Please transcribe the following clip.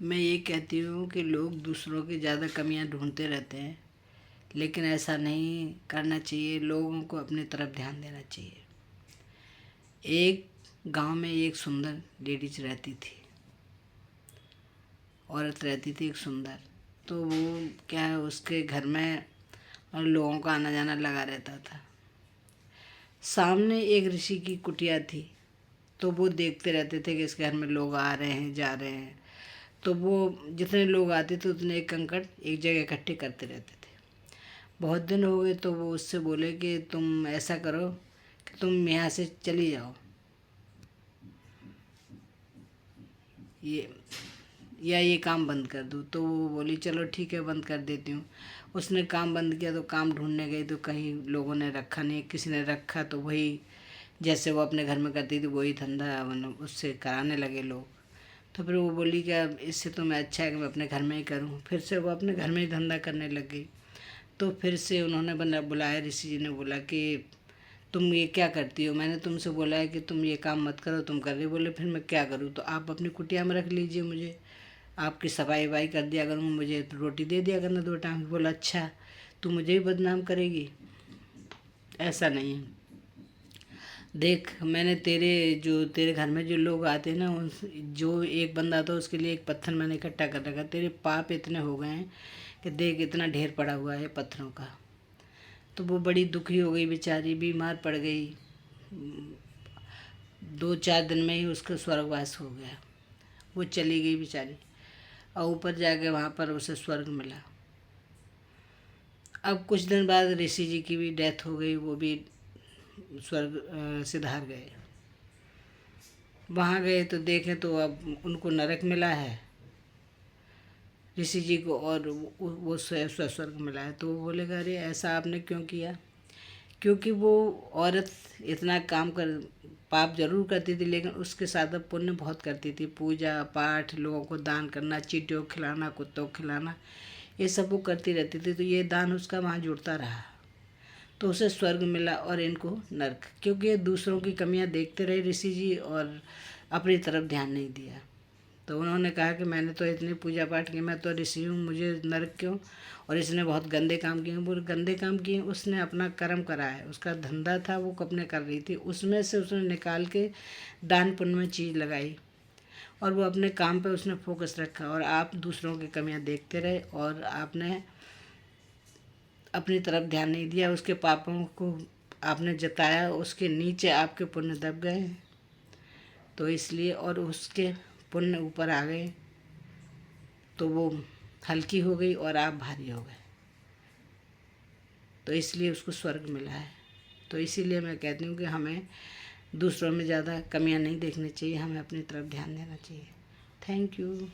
मैं ये कहती हूँ कि लोग दूसरों की ज़्यादा कमियाँ ढूंढते रहते हैं, लेकिन ऐसा नहीं करना चाहिए। लोगों को अपनी तरफ ध्यान देना चाहिए। एक गांव में एक सुंदर लेडीज रहती थी, औरत रहती थी एक सुंदर। तो वो क्या है, उसके घर में और लोगों का आना जाना लगा रहता था। सामने एक ऋषि की कुटिया थी, तो वो देखते रहते थे कि इस घर में लोग आ रहे हैं जा रहे हैं। तो वो जितने लोग आते थे उतने एक कंकड़ एक जगह इकट्ठे करते रहते थे। बहुत दिन हो गए तो वो उससे बोले कि तुम ऐसा करो कि तुम यहाँ से चली जाओ, ये या ये काम बंद कर दूँ। तो वो बोली चलो ठीक है, बंद कर देती हूँ। उसने काम बंद किया तो काम ढूंढने गई तो कहीं लोगों ने रखा नहीं, किसी ने रखा तो वही जैसे वो अपने घर में करती थी वही धंधा मतलब उससे कराने लगे लोग। तो फिर वो बोली कि अब इससे तो मैं अच्छा है कि मैं अपने घर में ही करूँ। फिर से वो अपने घर में ही धंधा करने लग गई। तो फिर से उन्होंने बना बुलाया, ऋषि जी ने बोला कि तुम ये क्या करती हो, मैंने तुमसे बोला है कि तुम ये काम मत करो, तुम कर रही। बोले फिर मैं क्या करूँ, तो आप अपनी कुटिया में रख लीजिए, मुझे आपकी सफाई वफाई कर दिया करूँगा, मुझे तो रोटी दे दिया करना 2 टाइम। बोला अच्छा, तू मुझे ही बदनाम करेगी, ऐसा नहीं है। देख, मैंने तेरे घर में जो लोग आते हैं ना, उन जो एक बंदा आता है उसके लिए एक पत्थर मैंने इकट्ठा कर रखा। तेरे पाप इतने हो गए हैं कि देख इतना ढेर पड़ा हुआ है पत्थरों का। तो वो बड़ी दुखी हो गई बेचारी, बीमार पड़ गई। 2-4 दिन में ही उसका स्वर्गवास हो गया। वो चली गई बेचारी, और ऊपर जाके वहाँ पर उसे स्वर्ग मिला। अब कुछ दिन बाद ऋषि जी की भी डेथ हो गई, वो भी स्वर्ग सिधार गए। वहाँ गए तो देखें तो अब उनको नरक मिला है ऋषि जी को, और वो स्वर्ग मिला है। तो वो बोलेगा अरे ऐसा आपने क्यों किया। क्योंकि वो औरत इतना काम कर पाप जरूर करती थी, लेकिन उसके साथ अब पुण्य बहुत करती थी। पूजा पाठ, लोगों को दान करना, चींटियों को खिलाना, कुत्तों को खिलाना, ये सब वो करती रहती थी। तो ये दान उसका वहाँ जुड़ता रहा, तो उसे स्वर्ग मिला और इनको नर्क। क्योंकि ये दूसरों की कमियां देखते रहे ऋषि जी और अपनी तरफ ध्यान नहीं दिया। तो उन्होंने कहा कि मैंने तो इतनी पूजा पाठ की, मैं तो ऋषि हूँ, मुझे नर्क क्यों। और इसने बहुत गंदे काम किए। वो गंदे काम किए, उसने अपना कर्म करा है, उसका धंधा था वो अपने कर रही थी, उसमें से उसने निकाल के दान पुण्य में चीज़ लगाई, और वो अपने काम पे उसने फोकस रखा। और आप दूसरों की कमियां देखते रहे और आपने अपनी तरफ ध्यान नहीं दिया, उसके पापों को आपने जताया, उसके नीचे आपके पुण्य दब गए। तो इसलिए, और उसके पुण्य ऊपर आ गए, तो वो हल्की हो गई और आप भारी हो गए। तो इसलिए उसको स्वर्ग मिला है। तो इसीलिए मैं कहती हूँ कि हमें दूसरों में ज़्यादा कमियां नहीं देखनी चाहिए, हमें अपनी तरफ ध्यान देना चाहिए। Thank you.